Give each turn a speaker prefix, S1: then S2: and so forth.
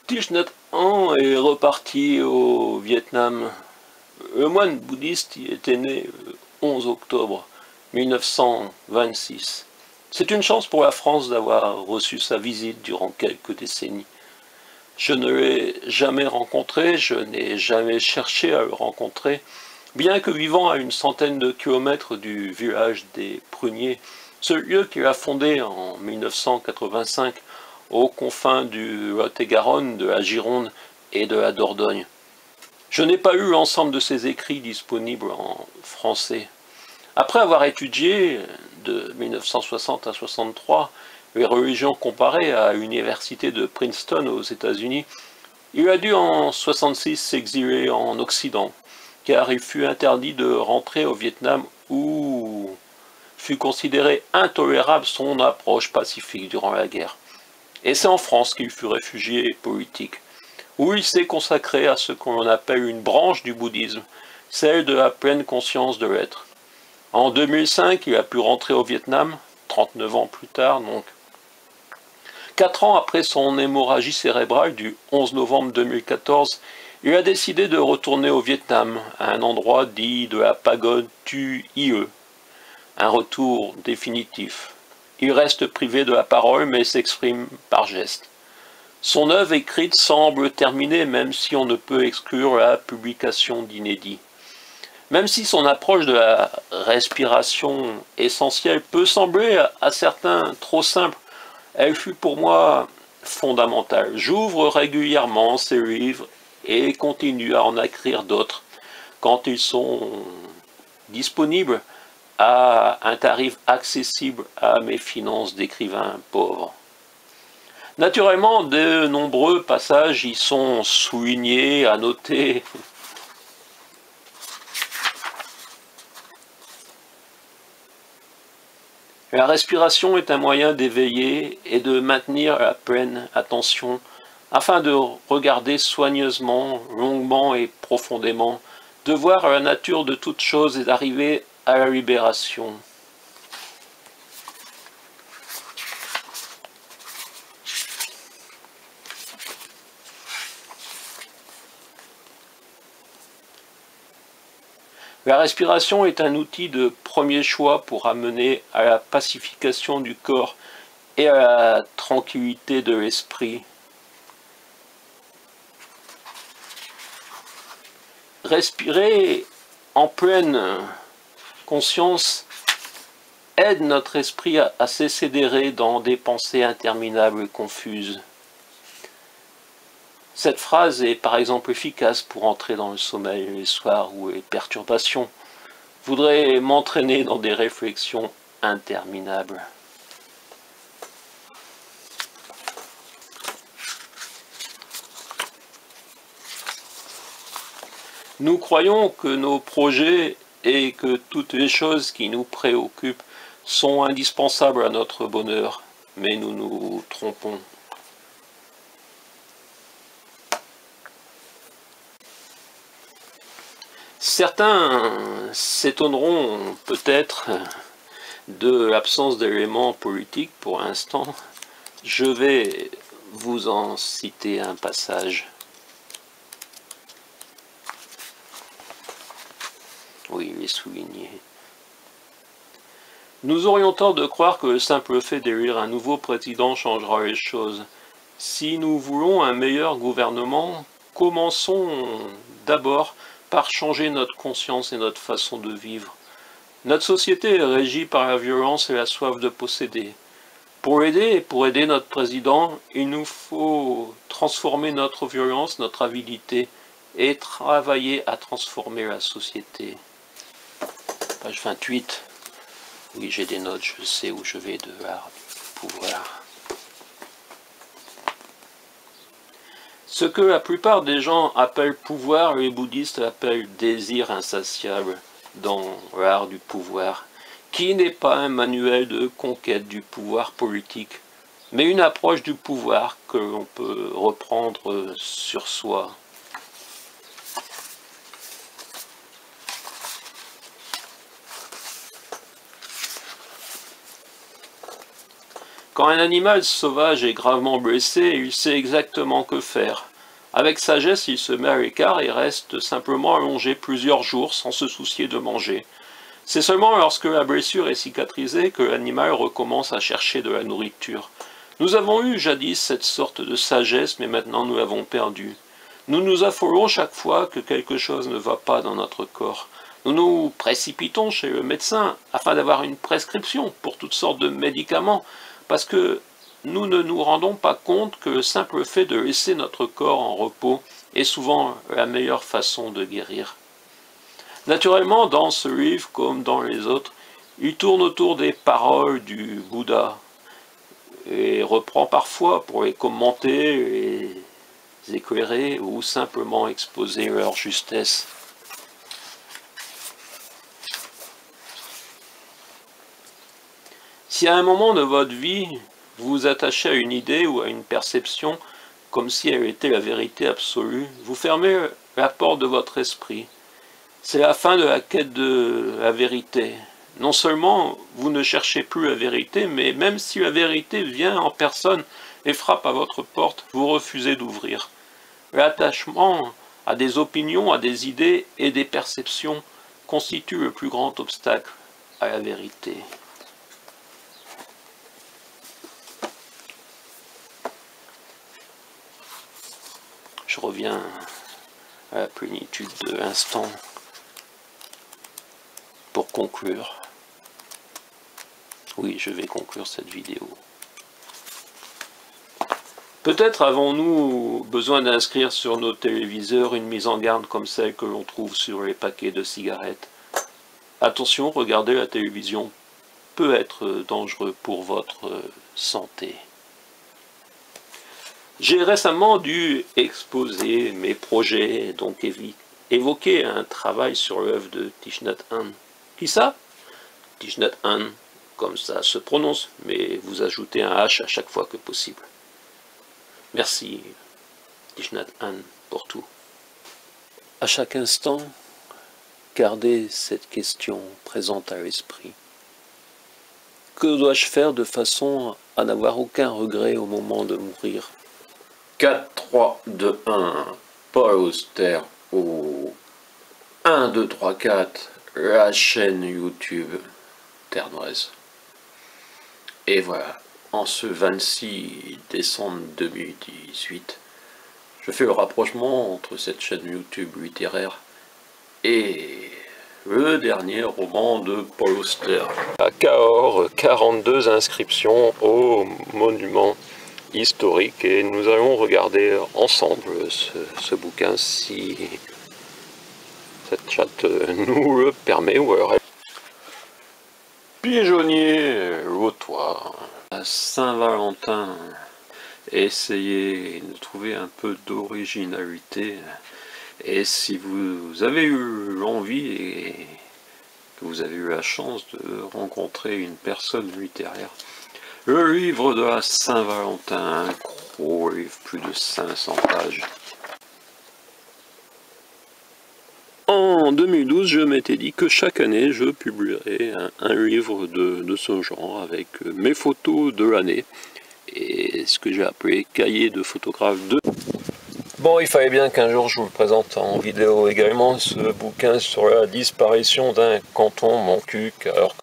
S1: Thich Nhat Hanh est reparti au Vietnam. Le moine bouddhiste y était né le 11 octobre 1926. C'est une chance pour la France d'avoir reçu sa visite durant quelques décennies. Je ne l'ai jamais rencontré, je n'ai jamais cherché à le rencontrer, bien que vivant à une centaine de kilomètres du village des Pruniers, ce lieu qu'il a fondé en 1985 aux confins du Lot-et-Garonne, de la Gironde et de la Dordogne. Je n'ai pas eu l'ensemble de ses écrits disponibles en français. Après avoir étudié, de 1960 à 63, les religions comparées à l'université de Princeton aux États-Unis, il a dû en 66 s'exiler en Occident, car il fut interdit de rentrer au Vietnam où fut considérée intolérable son approche pacifique durant la guerre. Et c'est en France qu'il fut réfugié politique, où il s'est consacré à ce qu'on appelle une branche du bouddhisme, celle de la pleine conscience de l'être. En 2005, il a pu rentrer au Vietnam, 39 ans plus tard donc. 4 ans après son hémorragie cérébrale du 11 novembre 2014, il a décidé de retourner au Vietnam, à un endroit dit de la pagode Tu Ie, un retour définitif. Il reste privé de la parole mais s'exprime par geste. Son œuvre écrite semble terminée même si on ne peut exclure la publication d'inédits. Même si son approche de la respiration essentielle peut sembler à certains trop simple, elle fut pour moi fondamentale. J'ouvre régulièrement ces livres et continue à en écrire d'autres quand ils sont disponibles à un tarif accessible à mes finances d'écrivain pauvre. Naturellement, de nombreux passages y sont soulignés, annotés. La respiration est un moyen d'éveiller et de maintenir la pleine attention afin de regarder soigneusement, longuement et profondément, de voir la nature de toute chose et d'arriver à la libération. La respiration est un outil de premier choix pour amener à la pacification du corps et à la tranquillité de l'esprit. Respirer en pleine conscience aide notre esprit à cesser d'errer dans des pensées interminables et confuses. Cette phrase est par exemple efficace pour entrer dans le sommeil les soirs où les perturbations voudraient m'entraîner dans des réflexions interminables. Nous croyons que nos projets et que toutes les choses qui nous préoccupent sont indispensables à notre bonheur, mais nous nous trompons. Certains s'étonneront peut-être de l'absence d'éléments politiques pour l'instant. Je vais vous en citer un passage. Oui, il est souligné. Nous aurions tort de croire que le simple fait d'élire un nouveau président changera les choses. Si nous voulons un meilleur gouvernement, commençons d'abord par changer notre conscience et notre façon de vivre. Notre société est régie par la violence et la soif de posséder. Pour aider notre président, il nous faut transformer notre violence, notre avidité, et travailler à transformer la société. Page 28. Oui, j'ai des notes, je sais où je vais de l'art du pouvoir. Ce que la plupart des gens appellent pouvoir, les bouddhistes appellent désir insatiable dans l'art du pouvoir, qui n'est pas un manuel de conquête du pouvoir politique, mais une approche du pouvoir que l'on peut reprendre sur soi. Quand un animal sauvage est gravement blessé, il sait exactement que faire. Avec sagesse, il se met à l'écart et reste simplement allongé plusieurs jours sans se soucier de manger. C'est seulement lorsque la blessure est cicatrisée que l'animal recommence à chercher de la nourriture. Nous avons eu jadis cette sorte de sagesse, mais maintenant nous l'avons perdue. Nous nous affolons chaque fois que quelque chose ne va pas dans notre corps. Nous nous précipitons chez le médecin afin d'avoir une prescription pour toutes sortes de médicaments, parce que nous ne nous rendons pas compte que le simple fait de laisser notre corps en repos est souvent la meilleure façon de guérir. Naturellement, dans ce livre, comme dans les autres, il tourne autour des paroles du Bouddha et reprend parfois pour les commenter, les éclairer ou simplement exposer leur justesse. Si à un moment de votre vie, vous vous attachez à une idée ou à une perception comme si elle était la vérité absolue, vous fermez la porte de votre esprit. C'est la fin de la quête de la vérité. Non seulement vous ne cherchez plus la vérité, mais même si la vérité vient en personne et frappe à votre porte, vous refusez d'ouvrir. L'attachement à des opinions, à des idées et des perceptions constitue le plus grand obstacle à la vérité. Je reviens à la plénitude de l'instant. Pour conclure, oui, je vais conclure cette vidéo. Peut-être avons-nous besoin d'inscrire sur nos téléviseurs une mise en garde comme celle que l'on trouve sur les paquets de cigarettes. Attention, regarder la télévision peut être dangereux pour votre santé. J'ai récemment dû exposer mes projets, donc évoquer un travail sur l'œuvre de Thich Nhat Hanh. Qui ça? Thich Nhat Hanh, comme ça se prononce, mais vous ajoutez un H à chaque fois que possible. Merci, Thich Nhat Hanh, pour tout. À chaque instant, gardez cette question présente à l'esprit. Que dois-je faire de façon à n'avoir aucun regret au moment de mourir? 4, 3, 2, 1, Paul Auster au 1, 2, 3, 4, la chaîne YouTube Ternoise. Et voilà, en ce 26 décembre 2018, je fais le rapprochement entre cette chaîne YouTube littéraire et le dernier roman de Paul Auster. À Cahors, 42 inscriptions au monument historique et nous allons regarder ensemble ce bouquin si cette chatte nous le permet ou alors pigeonnier lotois à Saint-Valentin. Essayez de trouver un peu d'originalité et si vous avez eu l'envie et que vous avez eu la chance de rencontrer une personne littéraire, le livre de la Saint-Valentin, un gros livre, plus de 500 pages. En 2012, je m'étais dit que chaque année, je publierais un livre de ce genre avec mes photos de l'année et ce que j'ai appelé cahier de photographe 2. Bon, il fallait bien qu'un jour je vous le présente en vidéo également, ce bouquin sur la disparition d'un canton Montcuq, alors